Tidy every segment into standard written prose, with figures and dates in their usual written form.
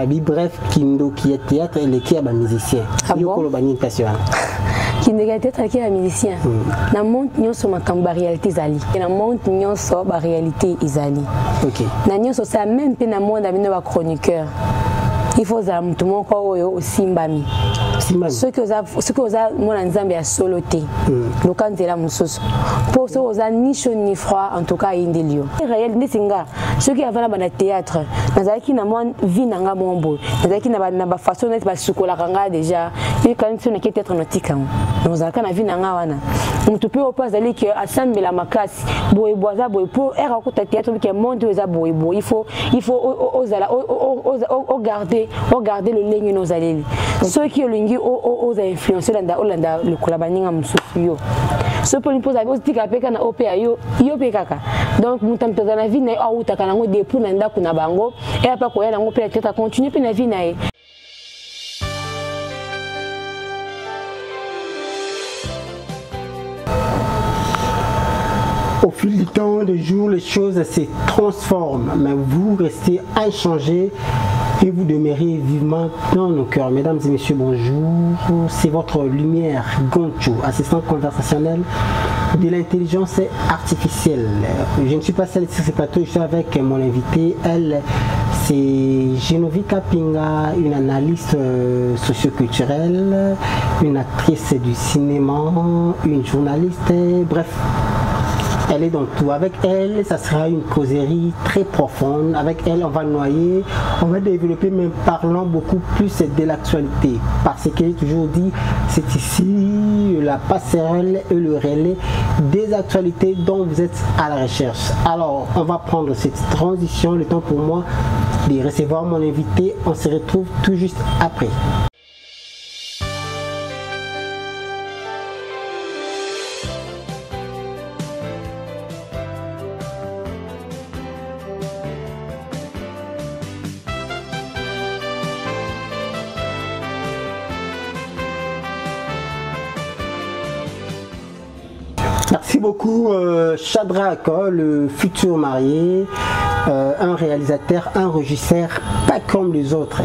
Bref, Kindo qui est théâtre et qui est musicien. Ah bon? Kindo qui est théâtre et qui est musicien. Na monde nyo so makamba réalité zali. Na monde nyo so ba réalité izali. OK. Na nyo so ça même pe na monde amino ba chroniqueur. Il faut ça tout mon ko oyo osimbami. Ce que vous avez mon ensemble à soloté. Le camp de la moussos. Pour ceux qui ont ni chaud ni froid, en tout cas, il y a des lieux. Réel, ceux qui avaient le théâtre, nous avons qui n'a moins vie n'a pas mon beau. Nous avons qui n'a pas façon d'être sous la ranga déjà. Et quand nous sommes théâtre nautique, nous avons qui n'a vie n'a pas wana. On peut pas aller que à San la macasse, boy boisa boy pour écouter théâtre qui monte aux abois. Il faut garder le ligne nos allées. Ceux qui ont aux influenceurs dans le collaborateur musuyo so pour imposer aux tika peka na OPA yo pekaka donc mutam toza na vie na au taka nango depuis na ndako na bango et apa ko ya nango peut-être continuer pe na vie na. Au fil du temps, des jours, les choses se transforment, mais vous restez inchangés et vous demeurez vivement dans nos cœurs. Mesdames et messieurs, bonjour. C'est votre lumière, Goncho, assistant conversationnel de l'intelligence artificielle. Je ne suis pas seul sur ce plateau, je suis avec mon invité. Elle, c'est Genovie Kapinga, une analyste socioculturelle, une actrice du cinéma, une journaliste, bref. Elle est dans tout. Avec elle, ça sera une causerie très profonde. Avec elle, on va noyer, on va développer, mais parlant beaucoup plus de l'actualité. Parce que j'ai toujours dit, c'est ici la passerelle et le relais des actualités dont vous êtes à la recherche. Alors, on va prendre cette transition, le temps pour moi de recevoir mon invité. On se retrouve tout juste après. Merci beaucoup Shadrach, le futur marié, un réalisateur, un régisseur, pas comme les autres.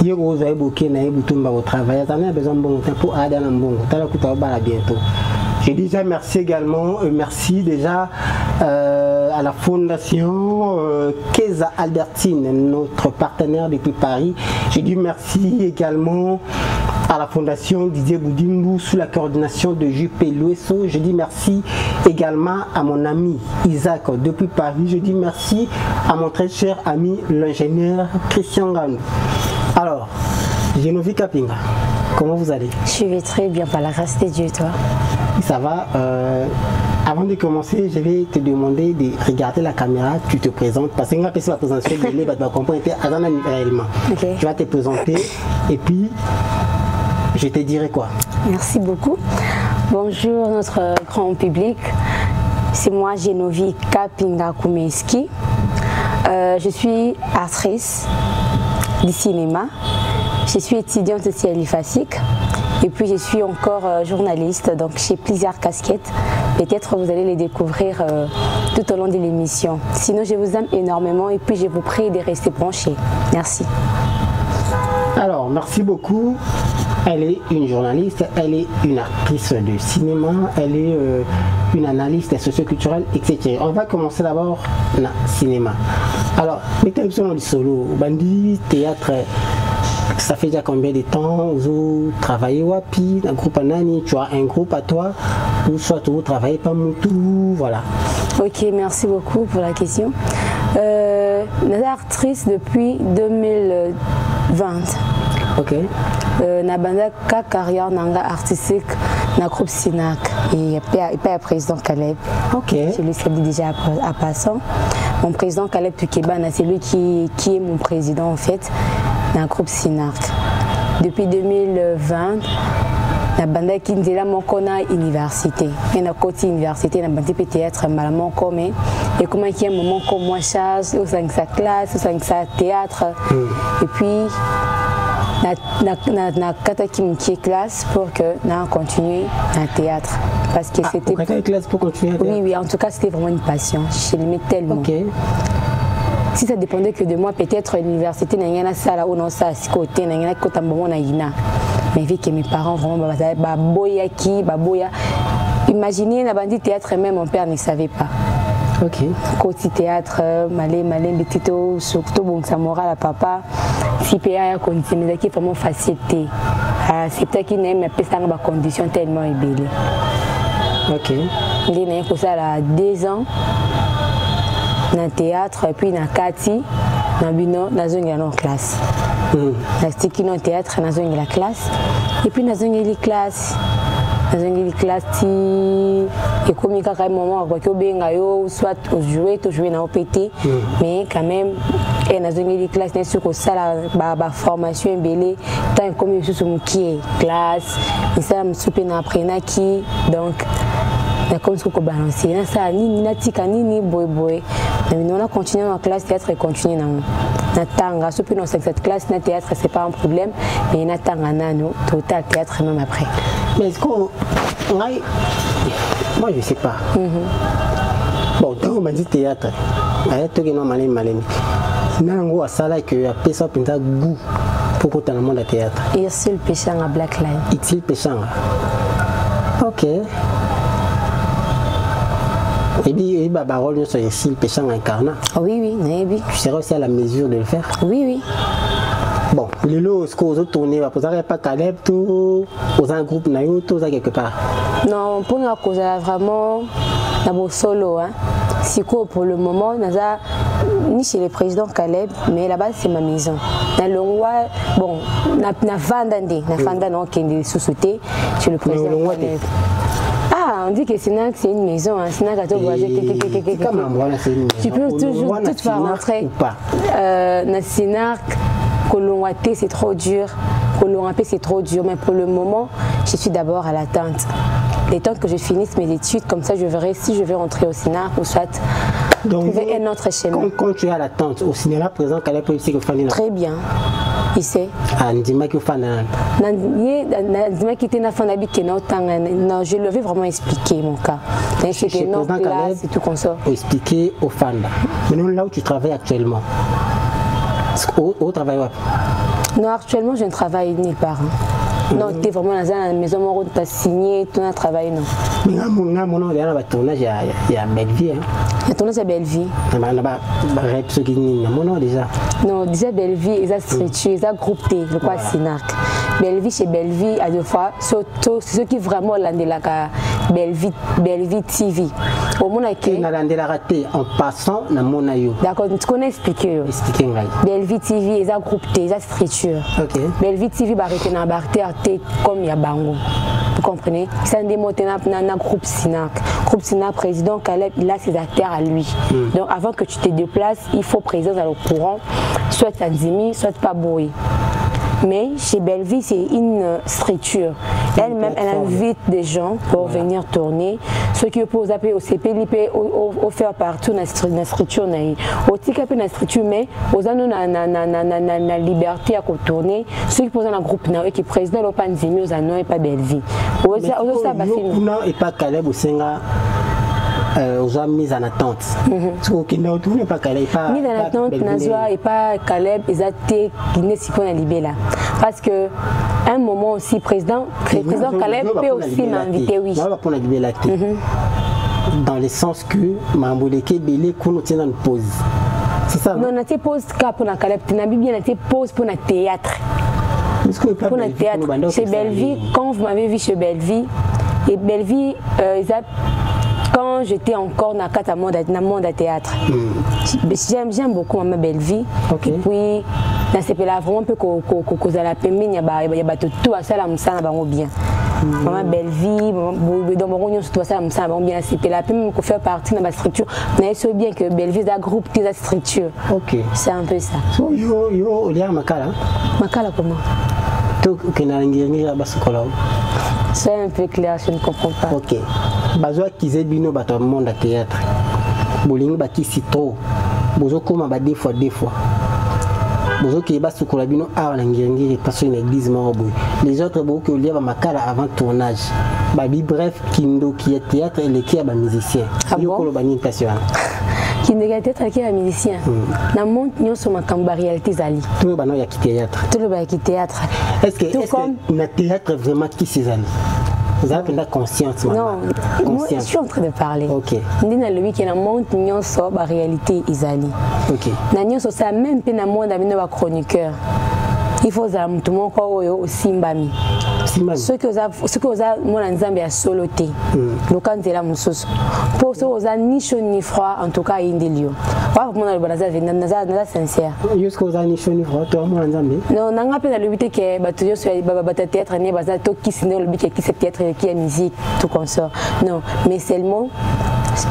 Hier, vous avez beaucoup de travail, vous avez besoin de bon temps pour aller dans le bon bientôt. Je dis déjà merci également, merci déjà à la fondation Keza Albertine, notre partenaire depuis Paris. Je dis merci également à la fondation Didier Boudimou sous la coordination de Juppé Louesso. Je dis merci également à mon ami Isaac depuis Paris. Je dis merci à mon très cher ami l'ingénieur Christian Ganou. Alors, Genovie Kapinga, comment vous allez? Je vais très bien par la grâce de Dieu, toi. Ça va. Avant de commencer, je vais te demander de regarder la caméra, tu te présentes, parce que quand tu vas présenter, tu vas comprendre réellement. Okay. Tu vas te présenter et puis je te dirai quoi. Merci beaucoup. Bonjour notre grand public. C'est moi Genovie Kapinga Kumeski. Je suis actrice du cinéma. Je suis étudiante aussi à l'IFASIC. Et puis je suis encore journaliste, donc j'ai plusieurs casquettes. Peut-être vous allez les découvrir tout au long de l'émission. Sinon je vous aime énormément et puis je vous prie de rester branchés. Merci. Alors, merci beaucoup. Elle est une journaliste, elle est une actrice de cinéma, elle est une analyste socioculturelle, etc. On va commencer d'abord le cinéma. Alors, mettez sur le solo, bandit, théâtre, ça fait déjà combien de temps vous travaillez wapi, un groupe Anani, tu as un groupe à toi, ou soit vous travaillez pas Moutou, voilà. Ok, merci beaucoup pour la question. Je suis actrice depuis 2020. Ok. Na banda ka carrière nanga artistique na groupe Sinac et pas président Caleb. Ok. Je le sais déjà à passant. Mon président Caleb Tukebana, c'est lui qui est mon président en fait dans le groupe Sinac. Depuis 2020, na banda qui est là mon kona université. Et na côté université na banda peut être malement comme et comment qui est un moment comme moi charge au sein de sa classe, au sein de sa théâtre et puis na katakim qui classe pour que na continue na théâtre parce que c'était classe pour continuer. Oui, en tout cas c'était vraiment une passion, je l'aimais tellement. Ok. si ça dépendait que de moi, peut-être l'université n'a rien à ça là où non ça à côté, n'a rien à côté na ina. Mais vu que mes parents vraiment baboya qui baboya, imaginez na bandi théâtre même mon père ne savait pas. Ok. Côté théâtre, malé betito surtout bon ça moral à papa. Si PA a continué qui vraiment facilité. C'est peut-être qu'il n'aime pas ça dans conditions tellement ébélées. Ok. Il n'a pas ça à 2 ans. Dans le théâtre, et puis dans le Kati, dans une classe. Dans le théâtre, dans une classe. Et puis dans une classe. Dans une classe, et comme il y a un moment où soit jouer dans OPT, mais quand même, dans une classe, il y a une formation belle, tant comme je suis classe, et ça me soupe après qui donc. Comme ce qu'on balance, ça ni tika ni boy. Mais on a continué en classe théâtre et continué dans tanga. Surtout dans cette classe, le théâtre c'est pas un problème, mais on a tanga nano total théâtre même après. Mais est-ce qu'on moi je sais pas. Bon, quand on m'a dit théâtre, tout est normal malin. Nango a ça là que a pesa pinta goût pour qu'on dans le monde de théâtre. Il y a seul péchant à Black Line. Il péchant. Ok. Et puis, il parole sur le péchant incarnat. Oui, oui. Tu seras aussi à la mesure de le faire. Oui. Bon, les lots, ce qu'on a tourné, vous n'avez pas Caleb, tout, aux un groupe, tout ça quelque part. Non, pour nous, cause vraiment, d'abord solo, hein. Si quoi pour le moment, ni chez le président Caleb, mais là-bas c'est ma maison. Dans le roi, bon, na Fanda non qui est sous-souté chez le président Caleb. On dit que Sénac c'est une maison, hein. Sénac a tout voyagé. Tu peux toujours tout faire rentrer. Dans Sénac, Colombaté c'est trop dur, Colombaté c'est trop dur, mais pour le moment, je suis d'abord à l'attente. Le temps que je finisse mes études, comme ça je verrai si je vais rentrer au Sénac ou soit trouver un autre chemin. Quand tu es à l'attente, au cinéma présent, quelle est la politique que Fanny? Très bien. Il sait. Ah, dis-moi que Fanny. Dis-moi qu'il était dans non, je le vais vraiment expliquer mon cas. C'était notre place et tout comme ça. Expliquer aux fans. Maintenant, là où tu travailles actuellement, au travail où? Non, actuellement, je ne travaille nulle part. Non, tu es vraiment dans la maison, tu as signé, tu as travaillé, non. Mais il y a un tournage, il y a Belleville. Le tournage à Belleville. Il y a déjà. Non, déjà Belleville, ils ont structuré, ils ont groupé, je crois, Sinac. Belleville, chez Belleville, à 2 fois, surtout ceux qui vraiment l'ont de la Belleville TV. Au monde qui n'a la raté en passant dans mon aïeux. D'accord, tu connais expliquer. Belleville TV, ils ont groupé, ils ont structuré. Belleville TV, barré dans barré comme il y a Bango. Vous comprenez? C'est un démonté dans un groupe Sinac. Groupe Sinac, président Caleb, il a ses affaires à lui. Donc avant que tu te déplaces, il faut présence dans le courant, soit Tanzimi, soit pas Boy. Mais chez Belleville, c'est une structure. Elle-même, elle invite des gens pour venir tourner. Ceux qui posent appel au CP, ils peuvent faire partout dans la structure. Au TICAP, dans la structure, mais aux années, la liberté à tourner. Ceux qui posent dans le groupe, qui président l'Opan Zimi, aux années, et pas Belleville. Et pas Caleb ou Senga. Aux hommes mis en attente. Pas Caleb. Mis en attente, Nazoa et pas Caleb, ils ont été guinés si pour la libé là. Parce que un moment aussi, président Caleb peut aussi m'inviter, oui. Dans le sens que Mambouleke Belé qu'on tient une pause. C'est ça? Non, on a été pause pour la Caleb. On a bien été pause pour le théâtre. Pour le théâtre. Chez Belleville, quand vous m'avez vu chez Belleville, et Belleville, quand j'étais encore dans le monde de théâtre, j'aime beaucoup ma Belleville. Et puis, dans ce pays-là, vraiment, il y a tout à ça, là, ça va bien. Maman Belleville, dans mon réunion, tout ça, ça va bien. C'est la peine de faire partie de ma structure. Mais c'est bien que Belleville a groupé la structure. C'est un peu ça. Il y a Makala. Makala comment? C'est un peu clair, je ne comprends pas. Ok. Bazoa kizé bino bato monde à théâtre. Bolingo baki citro. Bozo koma ba deux fois. Bozo ki ba sukola bino a na ngirengiri parce une église maroboy. Les autres beaucoup que lié ba makala avant tournage. Babi bref kindo qui est théâtre et les qui a ba musicien. Yo kolo ba ni passion. qui n'est théâtre qui est musicien na monde nous sommes comme réalité zali tout le bano ya qui théâtre est-ce que na théâtre vraiment qui c'est zali vous avez une conscience non moi je suis en train de parler OK ndina le week-end na monde nous sommes réalité izali OK na nous sommes ça même pe na monde avec nos chroniqueurs il faut ça tout mon ko aussi mbami ce que vous avez mon ensemble à soloté le quand c'est la musoso pour ce vous avez ni chaud ni froid en tout cas indélio pas mon le balaza na sincère jusqu'au vous avez ni chaud ni froid toi mon ensemble non n'a pas le but que ba toujours sur ba théâtre ne ba to qui signe le but qui c'est théâtre qui est musique tout comme ça non mais seulement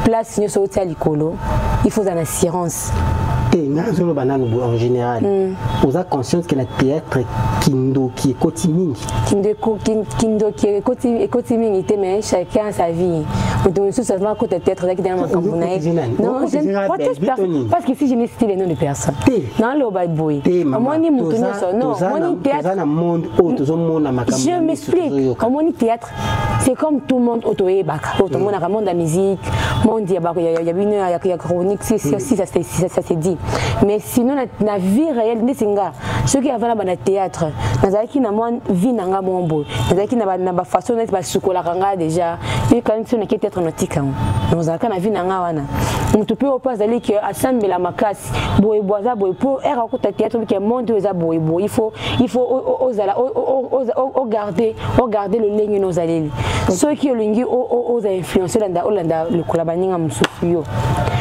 place nous sur hôtel Licolo il faut une assurance en général, vous avez conscience que le théâtre Kindo qui est quotidien. Kindo qui est quotidien, mais chacun sa vie. Donc, tout simplement, côté théâtre, là, qui est dans le non, parce que si je n'ai cité les noms de personnes. Non, le bad boy. Comment on dit non, on dit théâtre. Je m'explique. Comment on dit théâtre, c'est comme tout le monde autoé, tout le monde a un monde de la musique, monde il y a une chronique, si ça s'est dit. Mais sinon la vie réelle de singa ceux qui avaient là théâtre nazaki na moi vie nanga mombo nazaki na façon d'être ba sukola kanga déjà et quand tu n'es théâtre nautique nous avons na vie nanga wana mutu pe au pas aller que assemble la makasi boy boisa boy pour era ko théâtre que monde eza boy boy il faut garder le ligne nos allés ceux qui lingi aux influencer Olanda le kolabaninga musuyo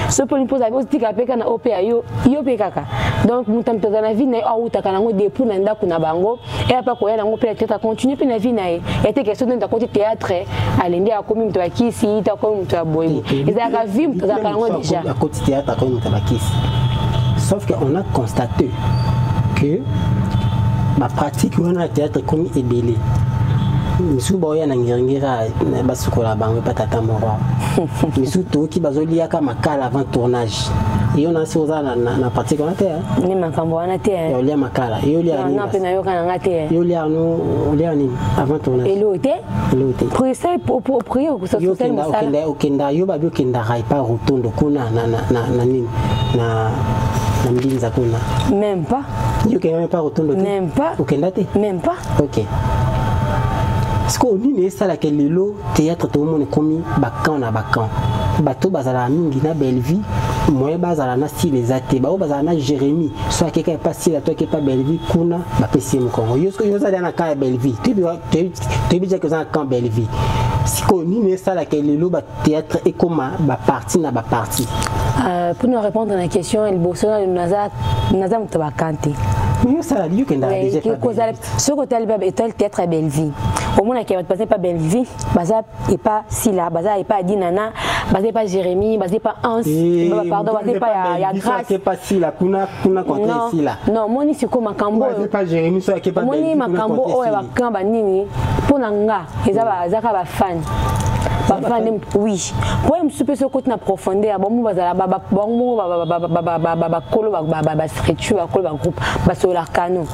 ce pour pose avec aussi kapeka na OPA yo pekaka donc mutamto na vie na auta nango depuis na ndako na bango et pas ko yana ngo peut-être continuer pe na vie na ye était question de côté théâtre alende a komi mto akisi ta komi mto aboyi ezaka vie mto zaka nango déjà à côté théâtre komi mto akisi sauf que on a constaté que ma pratique on a théâtre comme ebélé misu boya na ngiringira basukola bango patata moro misu to ki bazolia ka makala avant tournage et on a si oza na pratique on a terre ni makambo wana terre yo lia makala yo lia ni na pena yo kana ngate yo lia no lia ni avant tournage elote pour essayer pour prier pour ça okenda yo ba okenda rai pas rotondo kuna na nini na mbinza kuna même pas yo kenda pas rotondo même pas okenda te même pas OK. Parce qu'on dit ça là que le théâtre tout le monde est commis bacan na bacan bateau bazala mingi na belle vie moi bazala na si les athées ba bazala na Jérémie soit quelqu'un pas si la toi qui pas belle vie kuna ba pesi mu Congo yo za na ka belle vie tu bien que ça quand belle vie si qu'on dit ça là que le théâtre est comme ba partie na ba partie pour nous répondre à la question il bossona naza mutabakante mais ça là dit que déjà ce côté est théâtre belle vie au moins qui va passer pas belle vie baza et pas Sila baza et pas Dinana baza pas Jérémie baza pas Hans pardon baza pas ya grâce qui pas Sila kuna contre Sila non moni c'est comme makambo baza pas Jérémie soit qui pas belle moni makambo o ya bakamba nini pona nga eza ka ba fan oui pour me super ce côté na profondeur bon bazala ba kolo ba structure ba kolo ba groupe ba solar cano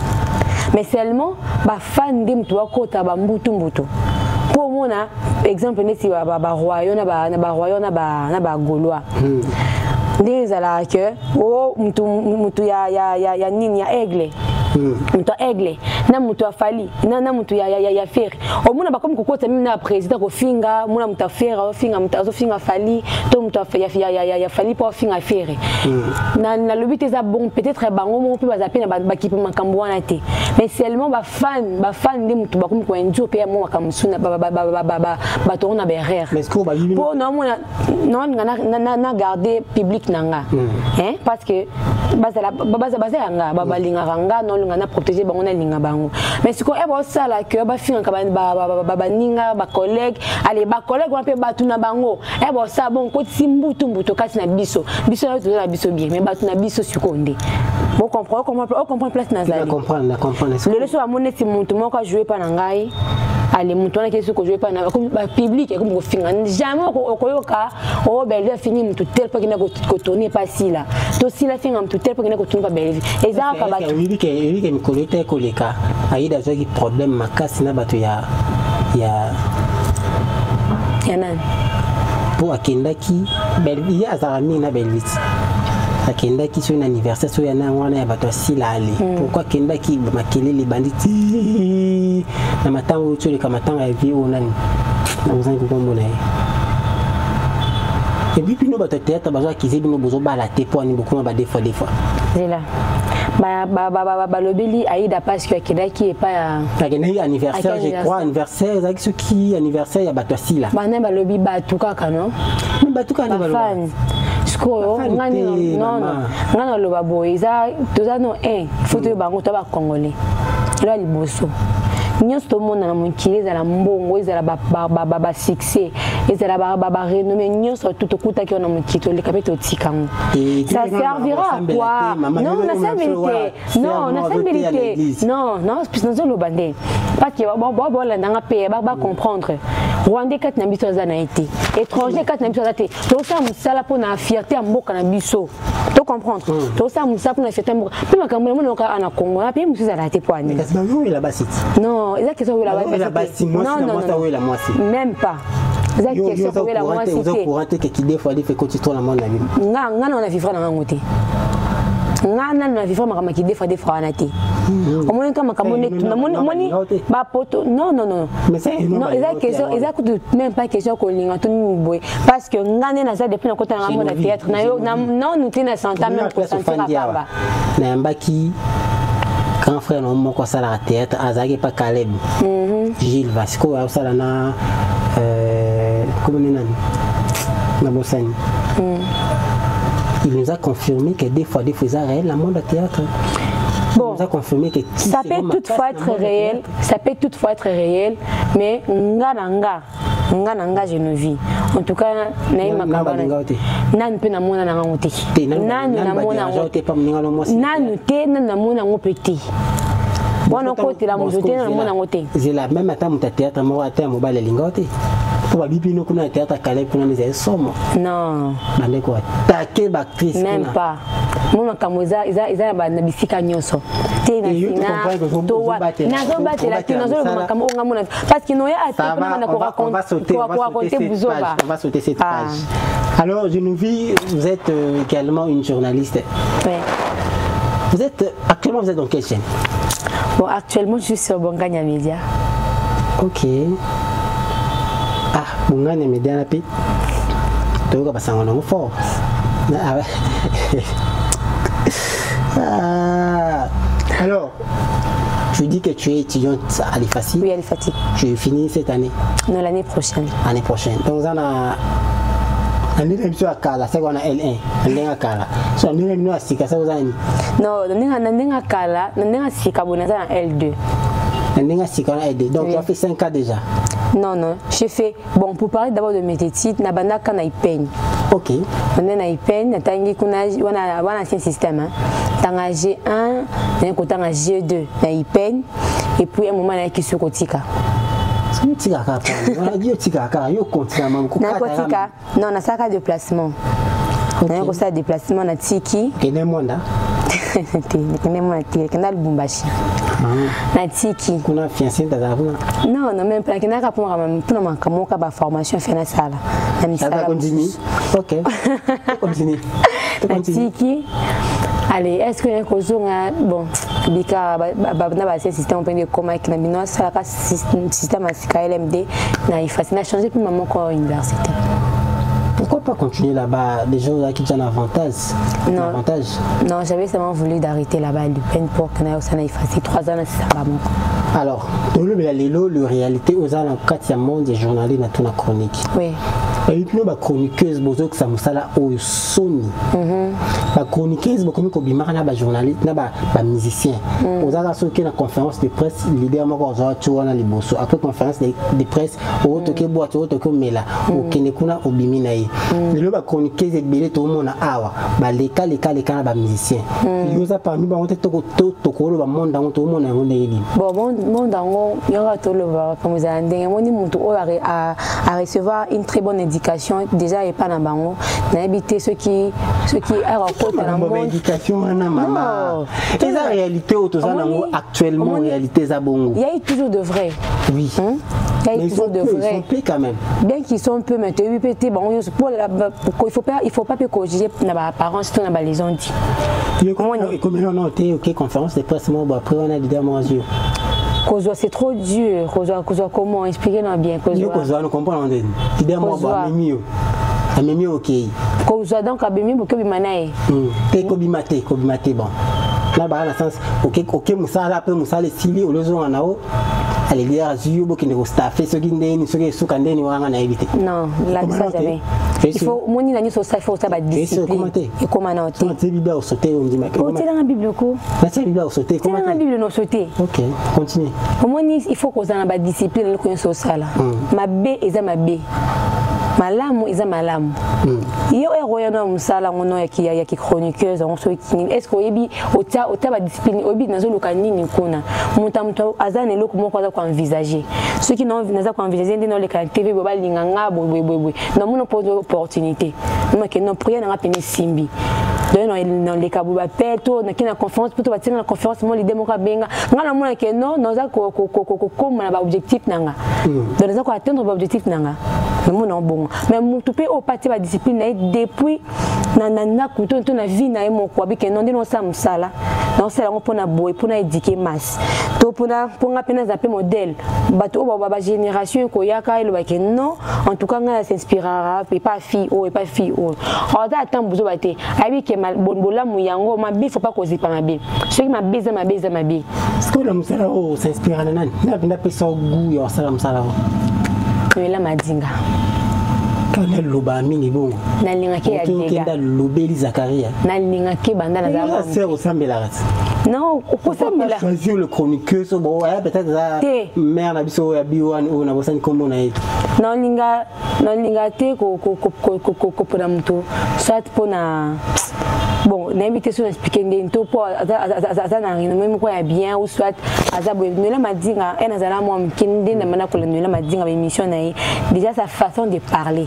mais seulement ba fan de mtu wakota ba mbutu pour mona exemple neti ba royaume na ba gaulois des ala que o mtu ya nini ya aigle mtu aigle na mtu afali na mtu ya fer o mona ba comme kokota mimi na président ko finga mona mtu afera o finga mtu azofinga fali to mtu ya fali pour finga fer na le but est bon peut-être bango mo pe bazapena ba kipe makambo wana te mais seulement ba fan de mtu ba comme ko enjo pe mo makamsuna ba to na berrer mais ko ba yimi pour non mona non na garder public nanga hein parce que bazala nga ba linga ranga non linga na protéger bango na linga bango mais ce ko e ba ça là que ba finga ba ninga ba collègue allez ba collègue on peut batu na bango e ba ça bon ko timbutu kasi na biso na biso bien mais batu na biso sukonde on comprend place na zali comprendre le leso ba monne si muntu moko jouer pa na ngai allez muntu na kesu ko jouer pa na comme ba public et comme ko finga jamais ko yoka o belle fini muntu tel pas kina ko tourner pas si là to si la finga muntu tel pas kina ko tourner pas belle et ça ka ba oui que mi koleta ko leka aida zo ki problème makasi na bato ya nan pour akendaki belle ya azarami na belle akenda qui sur un anniversaire sur yana wana ya bato asila ale pourquoi kenda qui makelele banditi na matango tu le kamatanga ya vie onani na muzangi kombo na ye et puis nous bato théâtre bazo kizi bino bozo bala te po ani beaucoup ba des fois c'est là ba lobeli aida parce que akenda qui est pas akenda anniversaire je crois anniversaire avec ceux qui anniversaire ya bato asila bana ba lobi ba tukaka non ba tukaka ba lobi Sko ngani non ngana loba boy za toza no faut te bango to ba congolais ila liboso nyonso to mona na mukili za la mbongo za ba succès ezala ba renommé nyonso tout okuta ki na mukito le kapito tikango ça servira à quoi non na stabilité non na stabilité non puis nous le bandé parce que bon la ndanga paye ba comprendre Rwandais kat na biso za na été étranger kat na biso za te to ça musala pour na fierté mboka na biso to comprendre to ça musala pour na fierté mboka puis makambo na ka na Congo na puis musu za la te pour ani non ils a question là même pas ils a question pour la moi cité courant que qui des fois il fait continuer la monde nga on a vivre na ngote nga na vivre makama qui des fois na te au moins comme makambo na moni ba poto non non ils a question ils a même pas question ko linga to ni boy parce que nga na ça depuis na kota na monde théâtre na yo non nous tena santa même pour sentir papa na mbaki grand frère non moko sala théâtre azaki pas Caleb Gilles Vasco au sala na comment on dit na Bossani il nous a confirmé que des fois ça réel la monde théâtre bon il nous a confirmé que ça peut toutefois être réel mais nga je ne vis en tout cas naïma kabana nan pe na mona na ngote nan na mona ngote nan te na mona ngopeti wana côté la mozote na mona ngote c'est la même attends mon théâtre mo attends mo bale lingote pour ba bibi no kuna théâtre Caleb kuna les somo non bande ko attaquer ba actrice même pas mama kamoza iza ba na bisika nyonso te na sina to wa na zo batela te na zo makambo nga mona parce que no ya ate kuna na ko raconter buzoba on va sauter cette page alors je nous vis vous êtes également une journaliste ouais actuellement vous êtes dans quelle chaîne? Bon, actuellement, je suis sur Bongania Media. Ok. Ah, Bongania Media, la pite. Tu vois, parce qu'on est fort. Alors, tu dis que tu es étudiante à l'IFACI. Oui, à l'IFACI. Tu finis cette année? Non, l'année prochaine. L'année prochaine. Donc, on a... On est à Kala, c'est qu'on a L1. On est à Kala. So, on est à Sika, ça vous a dit? Non, on est à Kala, on est à Sika, on est à L2. On est à Sika, on a L2. Donc, tu as fait 5 ans déjà? Non, j'ai fait. Bon, pour parler d'abord de mes études, on a fait peine. Ok. On a fait peine, on a un système. On a G1, on a G2, on a peine. Et puis, à un moment, on a qui se kotika. Non, on a ça déplacement. On a ça déplacement, on a tiki. Non, non, même pas. On a formation fait ça. Ça va continuer. Ok. Continue. Tiki. Allez, est-ce que les causes bon, bika ba système on peut dire comment que na ça la système KLMD na facile a changé puis maman quoi université. Pourquoi pas continuer là-bas? Les gens qui ont un avantage. Non, j'avais seulement voulu d'arrêter là-bas du peine pour que na ça na facile 3 ans ça va mon. Alors, dans le réalité aux alentours 4e monde des journalistes dans toute la chronique. Oui. Et puis nous, chroniqueuse, bozo que ça me sala au Sony. La chroniqueuse, beaucoup comme bimara na journaliste, na musicien. Aux alentours qui na conférence de presse, l'idée à moi qu'on a tu vois na liboso. Après conférence de presse, au autre que boîte, au autre que mela, au kenekuna au biminaï. Le chroniqueuse est belé tout le monde a awa. Les cas na musicien. Ils ont parmi ba on te toko le monde dans tout le monde a on est bon monde dans il y aura tout le comme vous avez on dit mutu à recevoir une très bonne éducation déjà et pas dans bango n'habiter ceux qui rencontrent dans le monde éducation na maman et la réalité autour ça actuellement réalité ça bongo il y a toujours de vrai oui Mais ils sont peu, ils sont peu quand même. Bien qu'ils sont peu, mais il faut pas corriger na apparence tout na les ont dit. Comme on a été OK conférence de presse après on a dit dans yeux. C'est trop dur. Comment expliquer non bien Kozo nous comprendre dit moi ba mieux. Amemi OK. Kozo donc abemi beaucoup bimanae. Kobi mate bon. Là ba na sens OK musala pe musala sili olozo anao. Allez dire azio beaucoup de staffer ce qui ndeni ce qui suka ndeni wanga na éviter. Non, là ça jamais. Il faut moni na niso ça il faut ça ba discipline. Et comment na tu as Bible au sauter on dit mais comment tu dans la Bible ko? La Bible au sauter comment dans la Bible no sauter. OK, continue. Moni il faut qu'on a ba discipline le ko ça là. Ma B eza ma B. Malamu eza malamu. Yo eroya na musala ngono ya ki chroniqueuse on so ki est-ce que oyebi ota ba discipline oyebi nazo lokani ni kuna. Mutu azane loko moko za ko envisager. Ceux qui n'ont naza ko envisager ndino le ka TV boba linganga boy. Na muno pose opportunité. Non que non prière na pene simbi. Dans les cabou appel to na kina conférence plutôt batinga na conférence mo li demoka benga ngala mona ke non naza ko na ba objectif nanga. Donc naza ko atteindre ba objectif nanga. Mon bon mais mutu pe o pati ba discipline na depuis na kuto to na vie na mo kwa bi ke non ndino sa musala non c'est on pona boy pona éduquer masse to pona pena zaper modèle bato o ba génération ko yaka ile ba ke non en tout cas ngala s'inspirera et pas fille o on da attend buzo bate abi ke bonbola mu yango ma bi faut pas causer pas ma bi ce qui ma beza ce que la musala o s'inspire na nani na pesa goût ya sala musala Noela Madinga. Kana loba mingi bongo. Na lingaki ya dega. Kenda lobeli Zakaria. Na lingaki banda na zaba. C'est au sambela. Non, au sambela. Choisir le chroniqueur so bon ouais peut-être ça. Mère na biso ya biwan o na bosani kombo na yetu. Non linga te ko pona muto. Soit pona bon, l'invitation expliquer ndento pour azana ngino même quoi bien ou soit azabo Noela Madinga en azala moi mkinde na mana ko Noela Madinga émission na déjà sa façon de parler.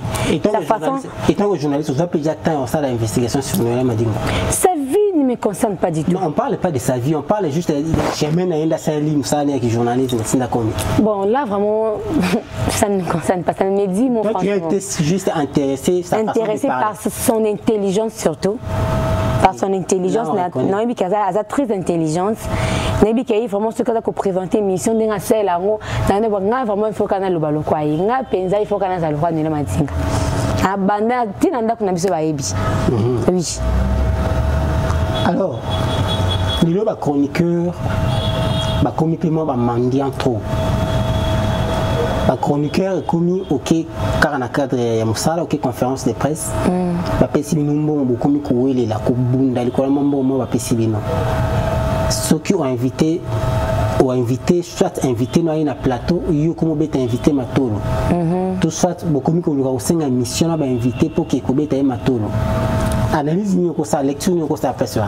Étant journaliste, vous avez déjà temps ça l'investigation sur Noela Madinga. Sa vie ne me concerne pas du tout. Non, on parle pas de sa vie, on parle juste de chemin naenda sali musana qui journaliste sinda komi. Bon, là vraiment ça ne me concerne pas, ça me dit mon franchement. Tu es juste intéressé par son intelligence surtout. Par son intelligence, non, il a très intelligence. Il a vraiment ce qu'on a présenté mission de la selle là, vraiment il faut qu'on a le ballon quoi. Il a pensa il faut qu'on a le roi Noela Madinga. Abanda tinanda kuna biso ba ebi. Oui. Alors, le ba chroniqueur ba complètement ba mendiant trop. La chroniqueur est commis OK car na cadre ya musala OK conférence de presse ba pesi binombo beaucoup mi kuwele la kubunda likola mambo mo ba pesi bino ceux qui ont invité soit invité no na plateau yo comme beta invité matolo tout soit beaucoup mi ko luka mission ba invité pour que ko beta matolo analyse ni ko sa lecture ni ko sa presse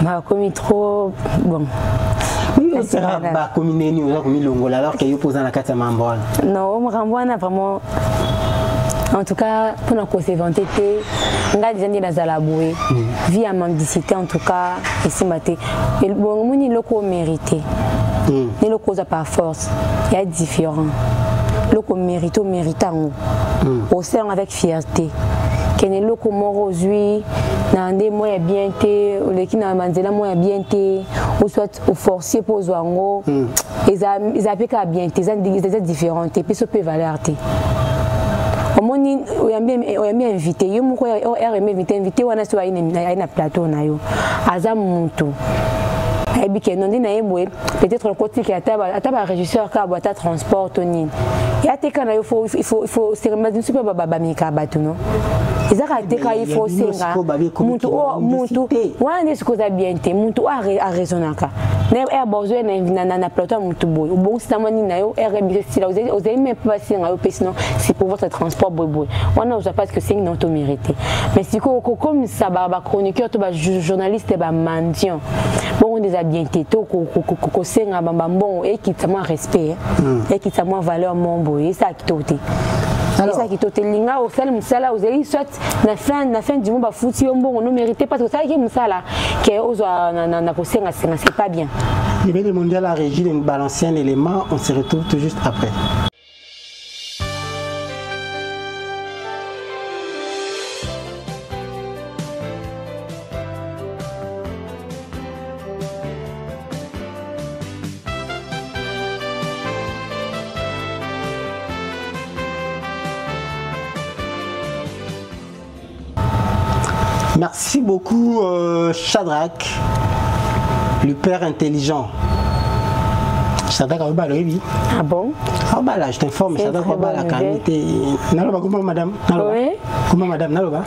ma commis trop bon. Oui, c'est pas comme une alors qu'il y a posé la carte à Mamboine. Non, Mamboine vraiment. En tout cas, pour nous conserver, on a déjà dit dans la bouée. Vie à mendicité en tout cas, ici maté. Et bon, on est locaux mérité. Les locaux à pas force. Il y a différents. Locaux méritant, au sein avec fierté. Kene loko moro zui na ande moya bien te oleki na manzela moya bien te ou soit au forcier pour zoango ils appliquent bien te ils différentes et puis ça peut valer te omoni oyambi invité yo moko RM invité wana so na plateau na yo aza muntu ebi ke non dina yebwe peut-être le côté qui ataba régisseur ka boîte transport tonine ya te kana il faut c'est remettre une super baba mika batu non ezaka te ka il faut senga muntu wana ce que ça bien te muntu a raisonnaka na besoin na plateau muntu boy ou bon c'est amani na yo RB si là vous avez même pas senga yo sinon c'est pour votre transport boy wana vous pas que c'est non to mérité mais si comme ça ba chroniqueur to ba journaliste ba mendiant bon des bien této ko senga bamba bon et qui t'a respect et qui t'a valeur mon boy et ça qui toté alors ça qui toté linga au sel musala aux eli soit na fin du mois ba fouti bon on ne mérite pas parce que ça qui musala que ozo na ko senga c'est pas bien Je vais demander à la régie de nous balancer un élément. On se retrouve tout juste après. Merci beaucoup Shadrach, le père intelligent. Shadrach a oui. Ah bon? Ah bah là, je t'informe, Shadrach a la qualité. Naloba, comment madame? Oui. Comment madame? Naloba?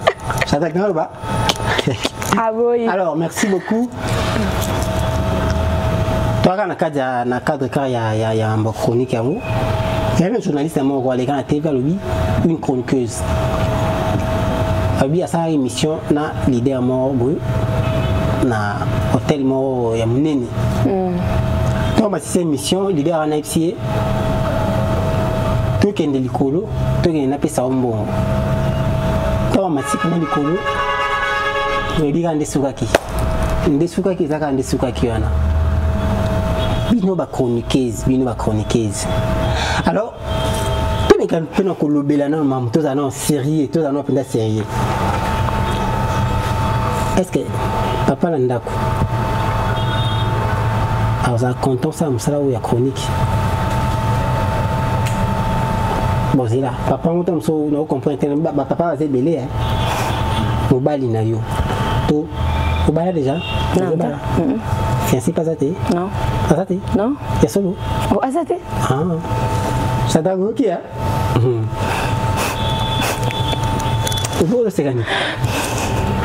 Shadrach Naloba. Ah oui. Alors, merci beaucoup. Toi, dans le cadre car il y a un chronique à vous. Il y a un journaliste à mon roi, les gars à TV, une chroniqueuse. Il y a une émission na leader mort na hôtel mort ya munene. Donc c'est une émission leader en FCA. Tout est de l'écolo, tout est na pesa ombo. Donc matik na l'écolo. Le diga ndesukaki. Ndesukaki zaka ndesukaki wana. Bino ba chroniqueuse. Alors quand on a colobé là, tous en série, tous en open série. Est-ce que papa l'andako? Alors ça compte ça, on sera où il y a chronique. Bon c'est là, papa on comprend papa va se belé hein. Au bali na yo. To au bala déjà? Non. Fiancé pas athée? Non. Pas athée? Non. Il y a solo? Oh athée? Ah. Ça t'a ok hein? Vous le savez.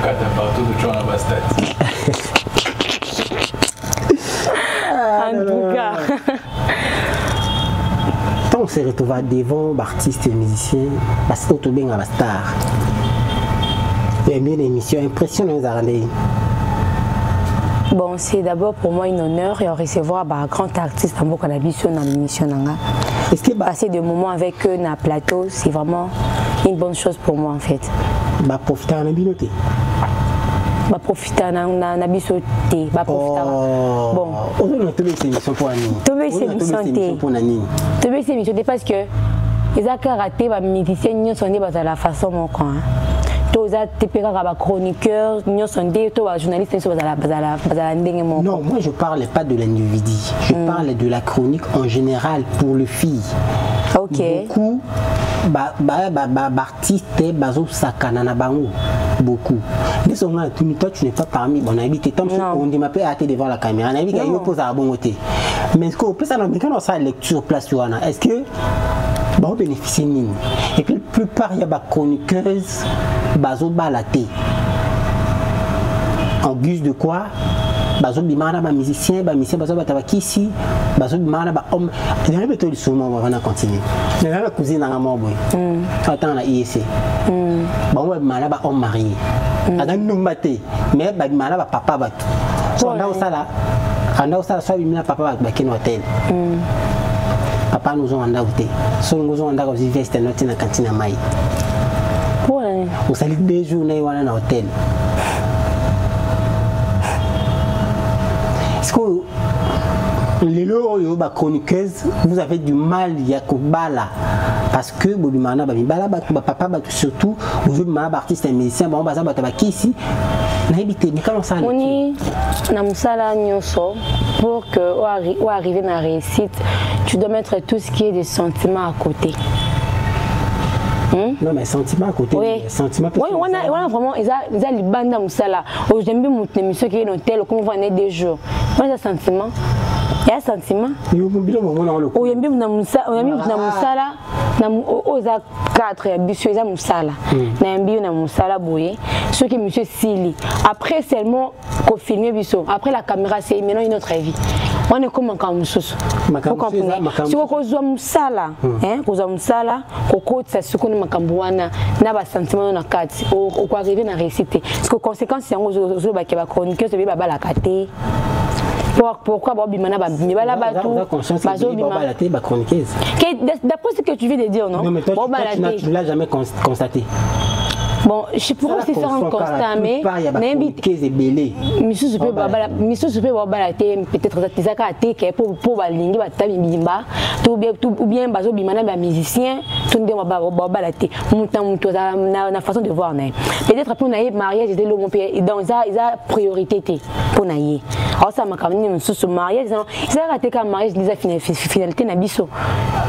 Quand t'as partout de John Abastad. En tout cas. Quand on se retrouve devant artistes et musiciens, parce que tout bien à la star. Il y a une émission impressionnante à regarder. Bon, c'est d'abord pour moi un honneur de recevoir un grand artiste en beaucoup d'émissions dans l'émission. Est-ce que passer des moments avec eux dans le plateau, c'est vraiment une bonne chose pour moi en fait. Bah profiter en binoté. Bah profiter en bisoté. Bah profiter. Bon. On a trouvé ces émissions pour Annie. Trouvé ces émissions pour Annie. Trouvé ces émissions parce que les karaté, les musiciens, ils sont de la façon mon coin. Tous les chroniqueurs, les journalistes sont non, moi je ne parle pas de l'individu. Je parle de la chronique en général pour les filles. Ok. Beaucoup d'artistes beaucoup. Toi tu n'es pas parmi bon habité tant on dit m'appelle à devant la caméra. On a vu qu'il y a pose à bon côté. Mais ce qu'on peut ça dans sa lecture place est-ce que on bénéficie nini? Et puis la plupart il y a des chroniqueuses bazo balaté. En guise de quoi? Bazo bimana ba musicien bazo bataba ici, bazo bimana ba homme. Il y a peut-être souvent on va continuer. Mais la cousine na mort boy. Attends la IEC. Bon on bimana ba homme marié. Adam numbaté, mais ba bimana ba papa ba tout. So là on ça soit bimana papa ba ken hôtel. Papa nous ont endauté. So nous ont endauté aussi veste note na cantine à Maï. On s'allie 2 journées dans l'hôtel. Est-ce que les chroniqueuses, vous avez du mal à bala parce que papa surtout vous avez artiste et musicien bon baza bataki ici n'habité mais comment ça on est na musala nyoso pour que ou arriver na réussite tu dois mettre tout ce qui est des sentiments à côté. Non mais sentiment à côté. Oui. Sentiment. Oui, on a vraiment ils a les bandes dans ça. J'aime bien mon émission qui est dans tel comme on est des jours. On a sentiment. Il y a sentiment. Il y a bien dans ça, on a mis dans musala, dans aux 4 et ambitieux dans musala. Dans bien dans musala boyé. Ce qui monsieur Sili. Après seulement qu'on filme biso. Après la caméra c'est maintenant une autre vie. On est comme un camusous. Si on cause musala, hein, cause musala, coco ça ce qu'on makambuana, n'a pas sentiment na carte. Au quoi arriver na réciter. Parce que conséquence c'est on zo ba keba chronique se ba la caté. Pourquoi Bobi Mana Babi Bala Batou d'après ce que tu viens de dire, non? Non, mais toi, tu ne l'as jamais constaté. Bon, je pourrais aussi faire un constat, mais peut-être pour balingi batabi bimba ou bien bazo bimana ba musicien tout ndé ba balate mutu na façon de voir na peut-être pour naïe mariage de l'homme donc ça priorité pour naïe alors ça m'a quand sous ce mariage ça raté comme mariage les finalité na biso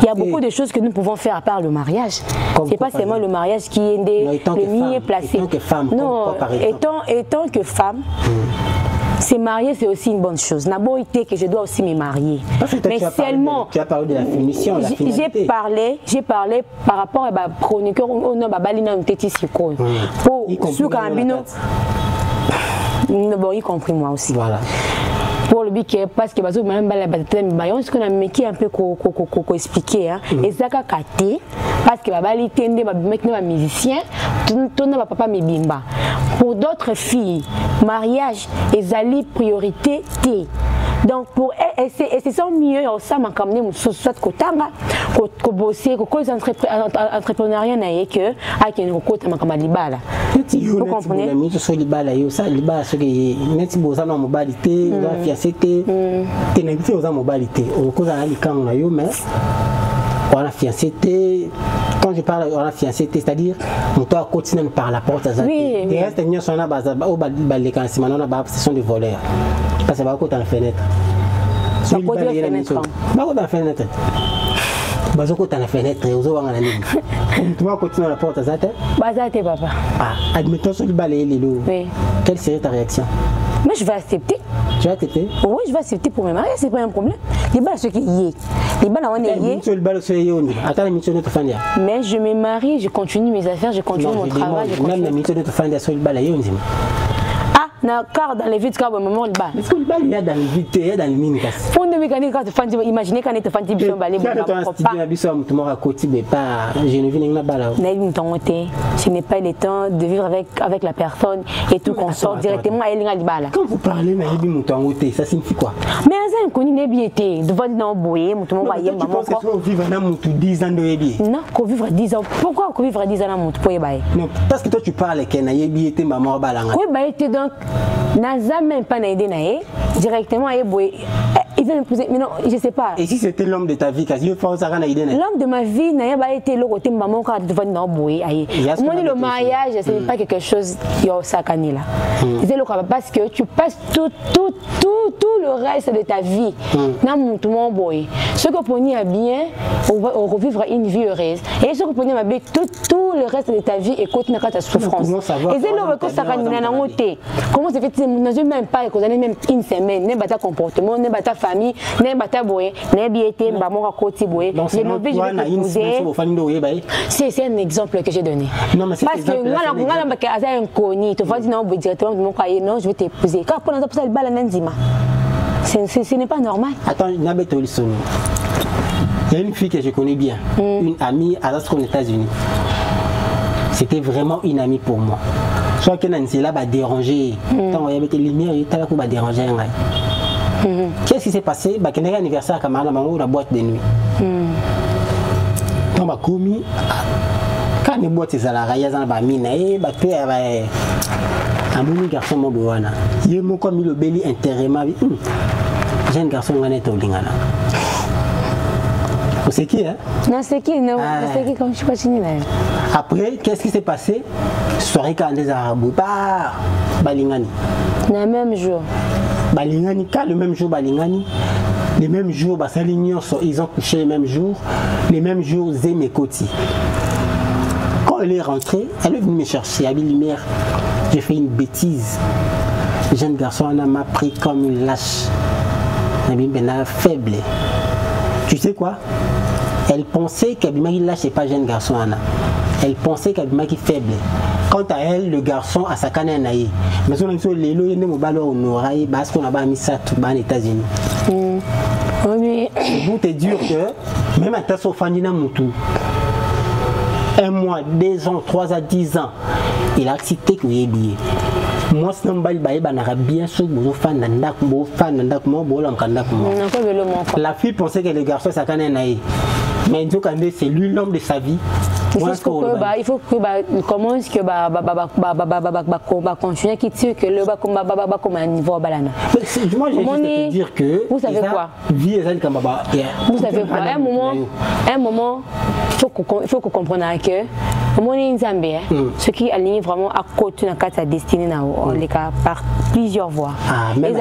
il y a beaucoup de choses que nous pouvons faire à part le mariage c'est pas seulement le mariage qui est le mieux placé non étant que femme se marier, c'est aussi une bonne chose. D'abord, que je dois aussi me marier. Mais seulement, tu as parlé de la finition, la finalité. J'ai parlé par rapport à la chroniqueur, on a balina un petit sicro. Pour ceux qui ont y compris moi aussi. Voilà. Pour le but parce que même ce qu'on a métier un peu expliqué et ça kate parce que bali tende ba maintenant musicien tout na papa mebimba pour d'autres filles mariage ezali priorité t donc pour et c'est ça mieux ça m'a comme soit kotanga ko bosser ko entrepreneuriat na que a que ko m'a comme libala vous comprenez la mise sur libala yo ça libala ce qui net boza na mobilité la fiancé t'es aux mobilité on cause à l'icam na yo mais on a fiancé quand je parle on a fiancé c'est-à-dire on doit continuer par la porte à ça il reste une sur la base au balé quand c'est maintenant la session de voleur parce que va côté la fenêtre sur le balé la fenêtre va côté la fenêtre bazo côté la fenêtre ozo wanga na nini tu vas continuer la porte à ça bazate papa ah admettons sur le balé lelo quelle serait ta réaction? Mais je vais accepter. Tu vas accepter? Oui, je vais accepter pour me marier, c'est pas un problème. Les balles, ce qui y est. Les balles, on est y. Mais je me marie, je continue mes affaires, je continue mon travail. Même la mission de te faire sur le balles, na car dans les vides car au moment le bas est-ce que le bal il y a dans les vides il y a dans les mines fond de mécanique quand tu fais imaginer quand tu fais biso balé pas je ne viens pas là ce n'est pas le temps de vivre avec la personne et tout qu'on sort directement à Elinga Libala. Quand vous parlez na yebi mutangote ça signifie quoi? Mais ça inconnu n'est bien été devant dans boyer mutumo ba yemba maman quoi. Tu penses que vivre na mutu 10 ans de yebi? Non, qu'on vivre 10 ans. Pourquoi qu'on vivre 10 ans na mutu pour yebaye? Non, parce que toi tu parles que na yebi était maman balanga. Oui, bah était donc n'a même pas aidé naé directement à boyer. Il veut me poser, mais non, je sais pas. Et si c'était l'homme de ta vie, qu'est-ce que ça va aider? L'homme de ma vie n'a pas été le côté maman quand tu vas dans boyer. Moi le mariage, c'est pas quelque chose yo sakani là. C'est le cas parce que tu passes tout le reste de ta vie dans mon tout mon boy. Ce que pour nous est bien, on revivre une vie heureuse. Et ce que pour nous est bien, tout le reste de ta vie et continue à ta souffrance. Et c'est le que sakani na ngote. Comment c'est fait? Nous même pas que même une semaine, n'est pas ta comportement, n'est pas ta famille, n'est pas ta boy, n'est bien été maman à côté boy. C'est un exemple que j'ai donné. Non mais c'est parce que moi la un connu, tu vas dire non directement mon cahier non, je vais t'épouser. Car pour ça le bal nanzima. Ce n'est pas normal. Attends, il y a une fille que je connais bien, une amie à aux États-Unis. C'était vraiment une amie pour moi. Soit qu'elle va déranger, quand il y avait des lumières, il va déranger. Qu'est-ce qui s'est passé? Il y a un anniversaire à la boîte de nuit. Quand ma commis, quand les boîtes sont à la raie, un bon garçon mon bewana il est comme il le belli intérieurement jeune garçon on est au lingana c'est qui hein non c'est qui non c'est qui comme je continue là après qu'est-ce qui s'est passé soirée quand des arabes pas balingani le même jour balingani quand le même jour balingani les mêmes jours ils ont couché les mêmes jours Zémé Koti. Quand elle est rentrée elle est venue me chercher à Lumière. J'ai fait une bêtise. Le jeune garçon m'a pris comme une lâche. Faible. Tu sais quoi? Elle pensait qu'Abimaki lâche n'est pas jeune garçon. Elle pensait qu'Abimaki faible. Quant à elle, le garçon a sa canne naïe. Mais on a dit les lois ne m'ont parce qu'on a mis ça aux États-Unis. Vous te dire que même à Tasso Fandina Moutou, 1 mois, 2 ans, 3 à 10 ans, il a accepté que vous billet. Moi, si on a bien sûr la fille pensait que le garçon c'est lui l'homme de sa vie. Il faut que commence que continuer qui tire que le comme un niveau balana. Moi j'ai juste te dire que vous savez quoi? Vous savez quoi? Un moment il faut qu'on comprenne que ce qui aligne vraiment à côté de sa destinée par plusieurs voies. Question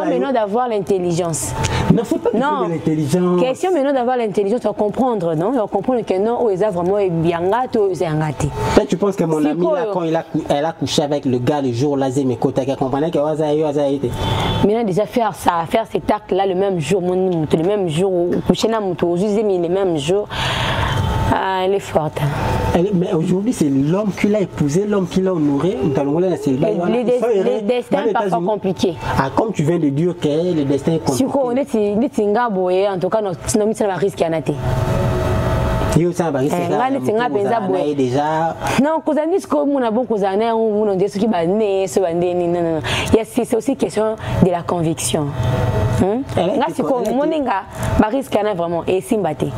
maintenant d'avoir l'intelligence. Non, c'est pas l'intelligence. Question maintenant d'avoir l'intelligence, on va comprendre, non? On va comprendre que non, ils ont vraiment bien gâté, ils ont gâté. Tu penses que mon ami, là, quand elle a couché avec le gars le jour là, mais côté qu'elle comprenait que ça été. Maintenant, déjà faire cet acte-là le même jour, le même jour, coucher là, le même jour. Elle est forte. Mais aujourd'hui, c'est l'homme qui l'a épousé, l'homme qui l'a honoré. Les destins parfois compliqués. Ah, comme tu viens de dire que le destin est compliqué. Si on est en tout cas, nous avons risqué à nater. Non, c'est aussi question de la conviction. Vraiment et simbaté.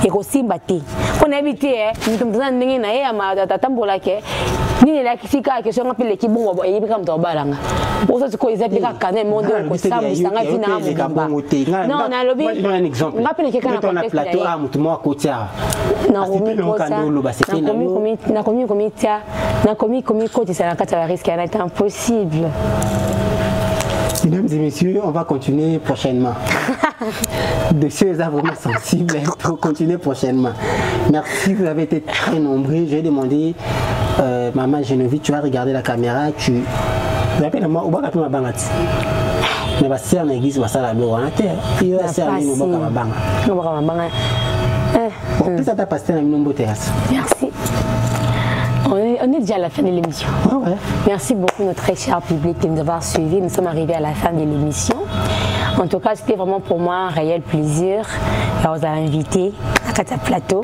Et aussi batté. On a habité, nous sommes en ni la kifika que sur appelle l'équipe bon et comme dans balanga. Pour ça ko ils appliquent canet monde ko samu sanga fina mo. Non, on a lobby. Un exemple. On appelle quelqu'un dans la plateau à mutumo kotia. Non, c'est impossible. Mesdames et messieurs, on va continuer prochainement. De choses vraiment sensibles pour continuer prochainement. Merci, vous avez été très nombreux. J'ai demandé, Maman Geneviève, tu vas regarder la caméra, tu rappelle-moi, où va-t-on ma bangati? Mais va faire l'église, va ça la bloc en terre. Il va faire une boca ma banga. Bon, plus ça t'a passé dans une bonne terrasse. Merci. On est déjà à la fin de l'émission. Oh ouais. Merci beaucoup notre très cher public de nous avoir suivis. Nous sommes arrivés à la fin de l'émission. En tout cas, c'était vraiment pour moi un réel plaisir de vous inviter à Kata Plateau.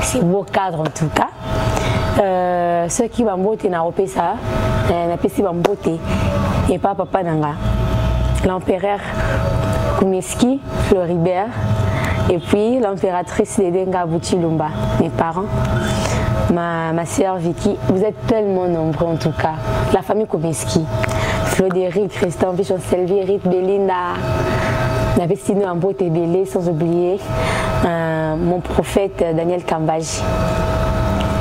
C'est beau cadre en tout cas. Ceux qui m'ont beauté n'a pas ça, n'a pas si beauté et pas papa nanga. L'empereur Kumeski, Floribert, et puis l'impératrice Ledenga Bouchilumba, mes parents. Ma soeur Vicky, vous êtes tellement nombreux en tout cas. La famille Kumeski, Flodéric, Christian, Bichon, Sylvie, Rite, Belinda, Navestino, Ambo, Tébélé, sans oublier mon prophète Daniel Kambaji.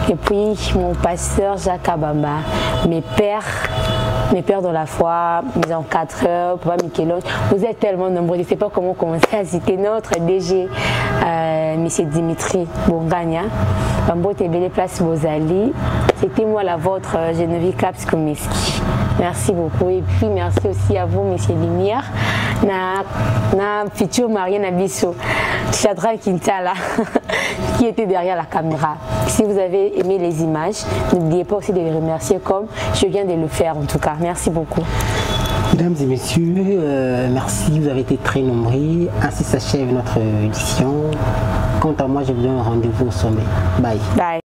Et puis mon pasteur Jacques Abamba, mes pères dans la foi, mes encadreurs, Papa Mikelon, vous êtes tellement nombreux, je ne sais pas comment commencer à citer notre DG, M. Dimitri Bongania, Bambo Tébélé, Place Bozali, c'était moi la vôtre, Geneviève Caps Kumeski. Merci beaucoup et puis merci aussi à vous, M. Lumière, na futur Marianne Abisso, Chadra Quintala, qui était derrière la caméra. Si vous avez aimé les images, n'oubliez pas aussi de les remercier comme je viens de le faire en tout cas. Merci beaucoup. Mesdames et messieurs, merci, vous avez été très nombreux. Ainsi s'achève notre édition. Quant à moi, je vous donne un rendez-vous au sommet. Bye. Bye.